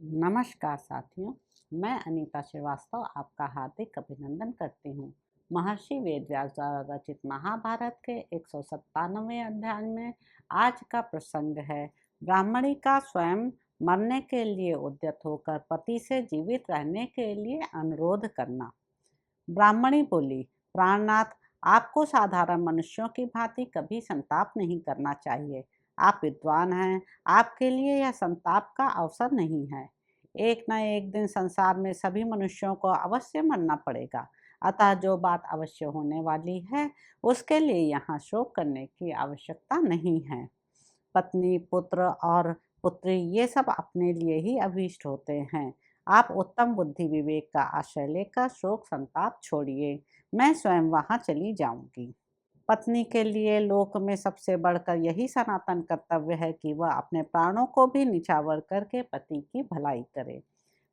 नमस्कार साथियों, मैं अनीता श्रीवास्तव आपका हार्दिक अभिनंदन करती हूँ। महर्षि वेदव्यास द्वारा रचित महाभारत के 197वें अध्याय में आज का प्रसंग है ब्राह्मणी का स्वयं मरने के लिए उद्यत होकर पति से जीवित रहने के लिए अनुरोध करना। ब्राह्मणी बोली, प्राणनाथ, आपको साधारण मनुष्यों की भांति कभी संताप नहीं करना चाहिए। आप विद्वान हैं, आपके लिए यह संताप का अवसर नहीं है। एक न एक दिन संसार में सभी मनुष्यों को अवश्य मरना पड़ेगा, अतः जो बात अवश्य होने वाली है उसके लिए यहाँ शोक करने की आवश्यकता नहीं है। पत्नी, पुत्र और पुत्री ये सब अपने लिए ही अभीष्ट होते हैं। आप उत्तम बुद्धि विवेक का आश्रय लेकर शोक संताप छोड़िए, मैं स्वयं वहां चली जाऊंगी। पत्नी के लिए लोक में सबसे बढ़कर यही सनातन कर्तव्य है कि वह अपने प्राणों को भी निछावर करके पति की भलाई करे।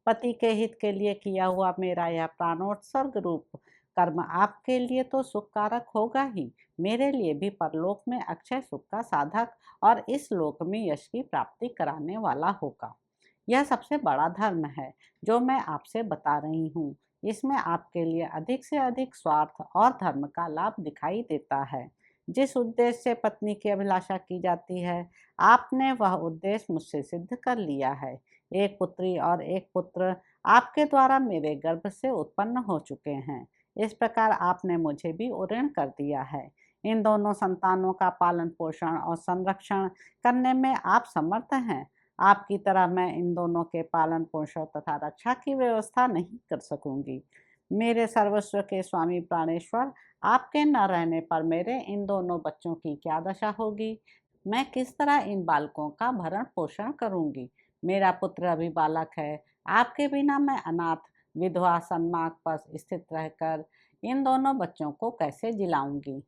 पति के हित के लिए किया हुआ मेरा यह प्राणोत्सर्ग रूप कर्म आपके लिए तो सुखकारक होगा ही, मेरे लिए भी परलोक में अक्षय सुख का साधक और इस लोक में यश की प्राप्ति कराने वाला होगा। यह सबसे बड़ा धर्म है जो मैं आपसे बता रही हूँ। इसमें आपके लिए अधिक से अधिक स्वार्थ और धर्म का लाभ दिखाई देता है। जिस उद्देश्य से पत्नी की अभिलाषा की जाती है, आपने वह उद्देश्य मुझसे सिद्ध कर लिया है। एक पुत्री और एक पुत्र आपके द्वारा मेरे गर्भ से उत्पन्न हो चुके हैं। इस प्रकार आपने मुझे भी उऋण कर दिया है। इन दोनों संतानों का पालन पोषण और संरक्षण करने में आप समर्थ हैं। आपकी तरह मैं इन दोनों के पालन पोषण तथा रक्षा की व्यवस्था नहीं कर सकूंगी। मेरे सर्वस्व के स्वामी प्राणेश्वर, आपके न रहने पर मेरे इन दोनों बच्चों की क्या दशा होगी? मैं किस तरह इन बालकों का भरण पोषण करूंगी? मेरा पुत्र अभी बालक है, आपके बिना मैं अनाथ विधवा सन्मार्ग पर स्थित रहकर इन दोनों बच्चों को कैसे जिलाऊंगी?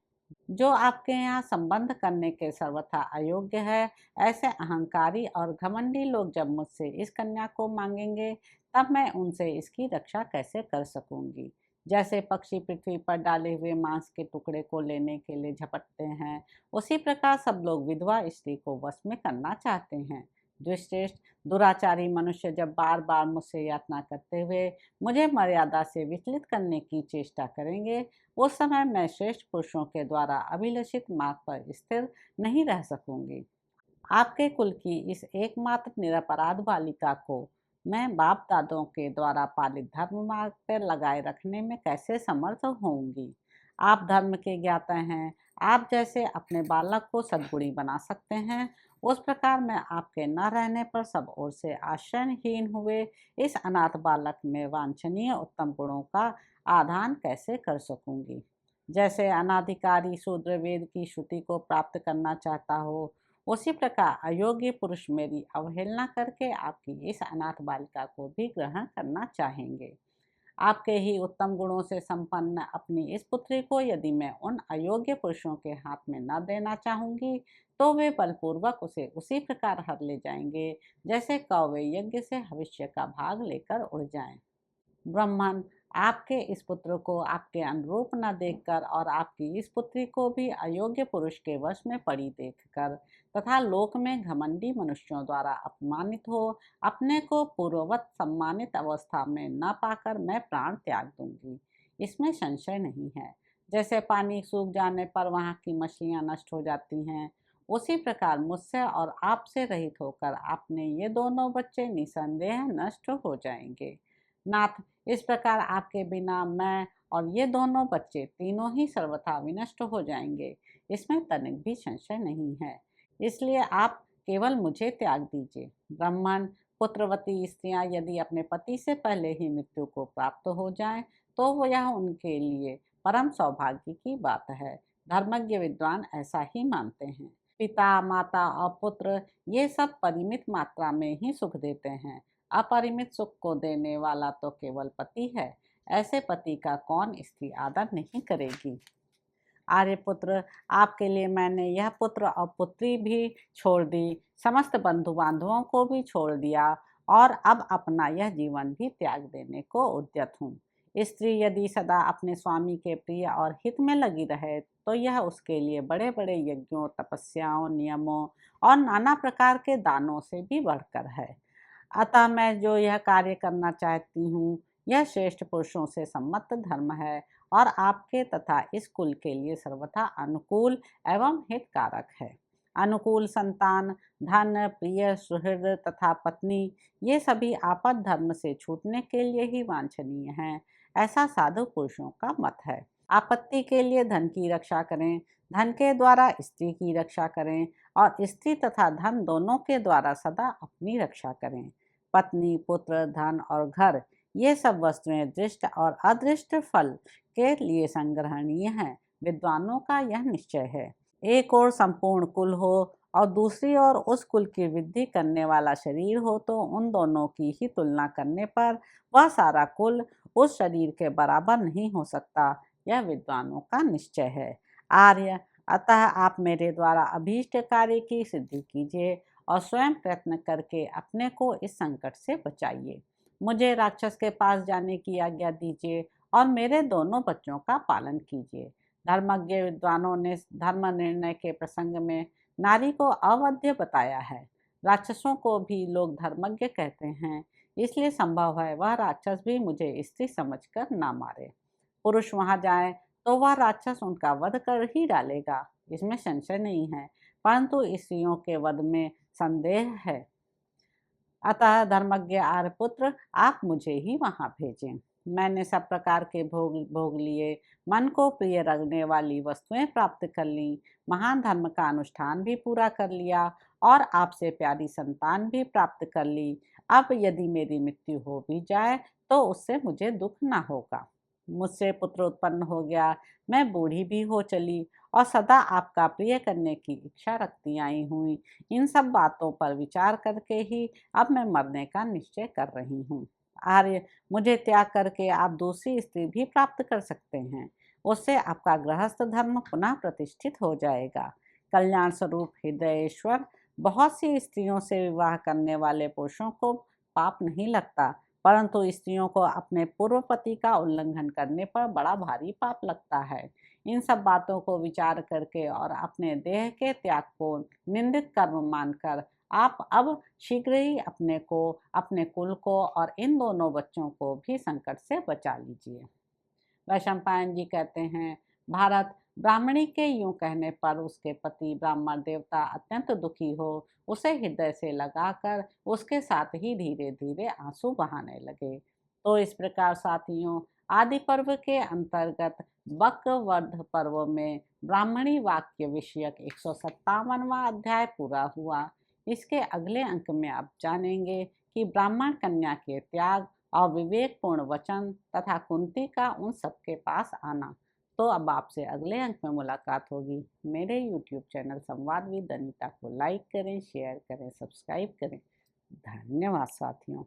जो आपके यहाँ संबंध करने के सर्वथा अयोग्य है, ऐसे अहंकारी और घमंडी लोग जब मुझसे इस कन्या को मांगेंगे, तब मैं उनसे इसकी रक्षा कैसे कर सकूंगी? जैसे पक्षी पृथ्वी पर डाले हुए मांस के टुकड़े को लेने के लिए झपटते हैं, उसी प्रकार सब लोग विधवा स्त्री को वश में करना चाहते हैं। दुष्टेष्ट दुराचारी मनुष्य जब बार बार मुझसे यातना करते हुए मुझे मर्यादा से विचलित करने की चेष्टा करेंगे, उस समय मैं श्रेष्ठ पुरुषों के द्वारा अभिलषित मार्ग पर स्थिर नहीं रह सकूंगी। आपके कुल की इस एकमात्र निरपराध बालिका को मैं बाप दादों के द्वारा पालित धर्म मार्ग पर लगाए रखने में कैसे समर्थ होंगी? आप धर्म के ज्ञाता हैं। आप जैसे अपने बालक को सद्गुणी बना सकते हैं, उस प्रकार मैं आपके न रहने पर सब ओर से आश्रयहीन हुए इस अनाथ बालक में वांछनीय उत्तम गुणों का आधान कैसे कर सकूंगी? जैसे अनाधिकारी शूद्र वेद की श्रुति को प्राप्त करना चाहता हो, उसी प्रकार अयोग्य पुरुष मेरी अवहेलना करके आपकी इस अनाथ बालिका को भी ग्रहण करना चाहेंगे। आपके ही उत्तम गुणों से संपन्न अपनी इस पुत्री को यदि मैं उन अयोग्य पुरुषों के हाथ में न देना चाहूंगी, तो वे बलपूर्वक उसे उसी प्रकार हर ले जाएंगे जैसे कौवे यज्ञ से भविष्य का भाग लेकर उड़ जाएं। ब्राह्मण, आपके इस पुत्र को आपके अनुरूप न देखकर और आपकी इस पुत्री को भी अयोग्य पुरुष के वश में पड़ी देखकर तथा लोक में घमंडी मनुष्यों द्वारा अपमानित हो अपने को पूर्ववत सम्मानित अवस्था में न पाकर मैं प्राण त्याग दूंगी, इसमें संशय नहीं है। जैसे पानी सूख जाने पर वहाँ की मछलियाँ नष्ट हो जाती हैं, उसी प्रकार मुझसे और आपसे रहित होकर आपने ये दोनों बच्चे निसंदेह नष्ट हो जाएंगे। नाथ, इस प्रकार आपके बिना मैं और ये दोनों बच्चे तीनों ही सर्वथा विनष्ट हो जाएंगे, इसमें तनिक भी संशय नहीं है। इसलिए आप केवल मुझे त्याग दीजिए। ब्राह्मण, पुत्रवती स्त्रियां यदि अपने पति से पहले ही मृत्यु को प्राप्त हो जाएं, तो वो यह उनके लिए परम सौभाग्य की बात है। धर्मज्ञ विद्वान ऐसा ही मानते हैं। पिता, माता और पुत्र ये सब परिमित मात्रा में ही सुख देते हैं। अपरिमित सुख को देने वाला तो केवल पति है। ऐसे पति का कौन स्त्री आदर नहीं करेगी? आर्यपुत्र, आपके लिए मैंने यह पुत्र और पुत्री भी छोड़ दी, समस्त बंधु बांधवों को भी छोड़ दिया और अब अपना यह जीवन भी त्याग देने को उद्यत हूँ। स्त्री यदि सदा अपने स्वामी के प्रिय और हित में लगी रहे, तो यह उसके लिए बड़े बड़े यज्ञों, तपस्याओं, नियमों और नाना प्रकार के दानों से भी बढ़कर है। अतः मैं जो यह कार्य करना चाहती हूँ यह श्रेष्ठ पुरुषों से सम्मत धर्म है और आपके तथा इस कुल के लिए सर्वथा अनुकूल एवं हितकारक है। अनुकूल संतान, धन, प्रिय सुहृद तथा पत्नी ये सभी आपद धर्म से छूटने के लिए ही वांछनीय हैं, ऐसा साधु पुरुषों का मत है। आपत्ति के लिए धन की रक्षा करें, धन के द्वारा स्त्री की रक्षा करें और स्त्री तथा धन दोनों के द्वारा सदा अपनी रक्षा करें। पत्नी, पुत्र, धन और घर ये सब वस्तुएं दृष्ट और अदृष्ट फल के लिए संग्रहणीय हैं। विद्वानों का यह निश्चय है। एक ओर संपूर्ण कुल हो और दूसरी ओर उस कुल की वृद्धि करने वाला शरीर हो तो उन दोनों की ही तुलना करने पर वह सारा कुल उस शरीर के बराबर नहीं हो सकता, यह विद्वानों का निश्चय है। आर्य, अतः आप मेरे द्वारा अभीष्ट कार्य की सिद्धि कीजिए और स्वयं प्रयत्न करके अपने को इस संकट से बचाइए। मुझे राक्षस के पास जाने की आज्ञा दीजिए और मेरे दोनों बच्चों का पालन कीजिए। धर्मज्ञ विद्वानों ने धर्म निर्णय के प्रसंग में नारी को अवध्य बताया है। राक्षसों को भी लोग धर्मज्ञ कहते हैं, इसलिए संभव है वह राक्षस भी मुझे स्त्री समझकर ना मारे। पुरुष वहां जाए तो वह राक्षस उनका वध कर ही डालेगा, इसमें संशय नहीं है, परंतु स्त्रियों के वध में संदेह है। अतः धर्मज्ञ आर्यपुत्र, आप मुझे ही वहां भेजें। मैंने सब प्रकार के भोग लिए, मन को प्रिय लगने वाली वस्तुएं प्राप्त कर ली, महान धर्म का अनुष्ठान भी पूरा कर लिया और आपसे प्यारी संतान भी प्राप्त कर ली। अब यदि मेरी मृत्यु हो भी जाए तो उससे मुझे दुख न होगा। मुझसे पुत्र उत्पन्न हो गया, मैं बूढ़ी भी हो चली और सदा आपका प्रिय करने की इच्छा रखती आई हुई। इन सब बातों पर विचार करके ही अब मैं मरने का निश्चय कर रही हूँ। आर्य, मुझे त्याग करके आप दूसरी स्त्री भी प्राप्त कर सकते हैं, उससे आपका गृहस्थ धर्म पुनः प्रतिष्ठित हो जाएगा। कल्याण स्वरूप हृदयेश्वर, बहुत सी स्त्रियों से विवाह करने वाले पुरुषों को पाप नहीं लगता, परंतु स्त्रियों को अपने पूर्व पति का उल्लंघन करने पर बड़ा भारी पाप लगता है। इन सब बातों को विचार करके और अपने देह के त्याग को निंदित कर्म मानकर आप अब शीघ्र ही अपने को, अपने कुल को और इन दोनों बच्चों को भी संकट से बचा लीजिए। वैशंपायन जी कहते हैं, भारत, ब्राह्मणी के यूं कहने पर उसके पति ब्राह्मण देवता अत्यंत दुखी हो उसे हृदय से लगाकर उसके साथ ही धीरे धीरे आंसू बहाने लगे। तो इस प्रकार साथियों, आदि पर्व के अंतर्गत बकवध पर्व में ब्राह्मणी वाक्य विषयक 157वां अध्याय पूरा हुआ। इसके अगले अंक में आप जानेंगे कि ब्राह्मण कन्या के त्याग और विवेकपूर्ण वचन तथा कुंती का उन सबके पास आना। तो अब आपसे अगले अंक में मुलाकात होगी। मेरे YouTube चैनल संवाद विद अनीता को लाइक करें, शेयर करें, सब्सक्राइब करें। धन्यवाद साथियों।